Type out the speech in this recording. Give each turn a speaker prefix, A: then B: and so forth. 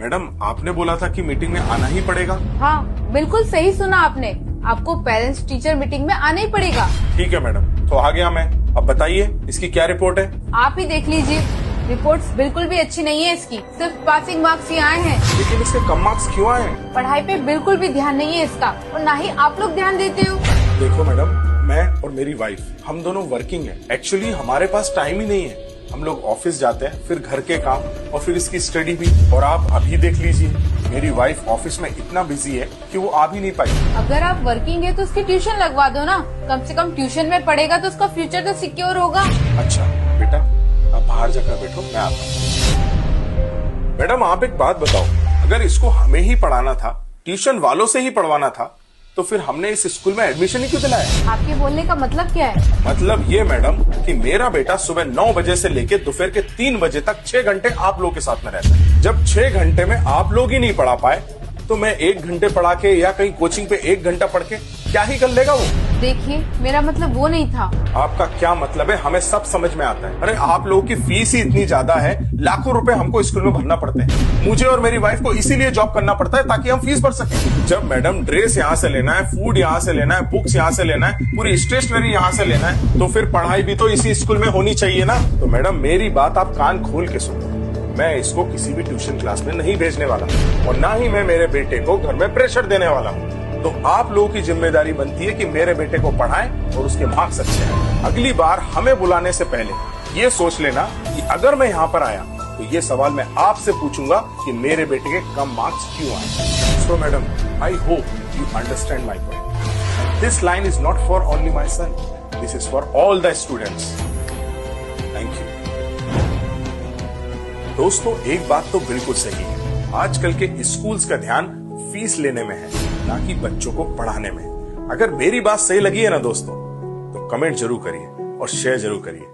A: Madam आपने बोला था कि मीटिंग में आना ही पड़ेगा।
B: हाँ बिल्कुल सही सुना आपने, आपको पेरेंट्स टीचर मीटिंग में आना ही पड़ेगा।
A: ठीक है मैडम, तो आ गया मैं। अब बताइए इसकी क्या रिपोर्ट है?
B: आप ही देख लीजिए, रिपोर्ट्स बिल्कुल भी अच्छी नहीं है इसकी, सिर्फ पासिंग मार्क्स ही आए हैं।
A: लेकिन इसके कम मार्क्स क्यों आए?
B: पढ़ाई पे बिल्कुल भी ध्यान नहीं है इसका, और ना ही आप लोग ध्यान देते हो।
A: देखो मैडम, मैं और मेरी वाइफ हम दोनों वर्किंग है। एक्चुअली हमारे पास टाइम ही नहीं है। हम लोग ऑफिस जाते हैं, फिर घर के काम और फिर इसकी स्टडी भी। और आप अभी देख लीजिए, मेरी वाइफ ऑफिस में इतना बिजी है कि वो आ भी नहीं पाई।
B: अगर आप वर्किंग है तो उसकी ट्यूशन लगवा दो ना, कम से कम ट्यूशन में पढ़ेगा तो उसका फ्यूचर तो सिक्योर होगा।
A: अच्छा बेटा, आप बाहर जाकर बैठो, मैं आता हूँ। मैडम आप एक बात बताओ, अगर इसको हमें ही पढ़ाना था, ट्यूशन वालों से ही पढ़वाना था, तो फिर हमने इस स्कूल में एडमिशन ही क्यों दिलाया?
B: आपके बोलने का मतलब क्या है?
A: मतलब ये मैडम कि मेरा बेटा सुबह 9 बजे से लेके दोपहर के 3 बजे तक 6 घंटे आप लोग के साथ में रहता है। जब 6 घंटे में आप लोग ही नहीं पढ़ा पाए, तो मैं 1 घंटे पढ़ा के या कहीं कोचिंग पे 1 घंटा पढ़ के क्या ही कर लेगा वो?
B: देखिए मेरा मतलब वो नहीं था।
A: आपका क्या मतलब है हमें सब समझ में आता है। अरे आप लोगों की फीस ही इतनी ज्यादा है, लाखों रुपए हमको स्कूल में भरना पड़ते हैं। मुझे और मेरी वाइफ को इसीलिए जॉब करना पड़ता है ताकि हम फीस भर सकें। जब मैडम ड्रेस यहाँ से लेना है, फूड यहाँ से लेना है, बुक्स यहाँ से लेना है, पूरी स्टेशनरी यहाँ से लेना है, तो फिर पढ़ाई भी तो इसी स्कूल में होनी चाहिए ना। तो मैडम मेरी बात आप कान खोल के सुनो, मैं इसको किसी भी ट्यूशन क्लास में नहीं भेजने वाला और ना ही मैं मेरे बेटे को घर में प्रेशर देने वाला हूँ। तो आप लोगों की जिम्मेदारी बनती है कि मेरे बेटे को पढ़ाएं और उसके मार्क्स अच्छे आए। अगली बार हमें बुलाने से पहले ये सोच लेना कि अगर मैं यहाँ पर आया तो ये सवाल मैं आपसे पूछूंगा कि मेरे बेटे के कम मार्क्स क्यों आए। So madam, I hope you understand my point. This line is not for only my son, this is for all the students. Thank you. दोस्तों एक बात तो बिल्कुल सही है, आजकल के स्कूल्स का ध्यान फीस लेने में है, ना कि बच्चों को पढ़ाने में। अगर मेरी बात सही लगी है ना दोस्तों, तो कमेंट जरूर करिए और शेयर जरूर करिए।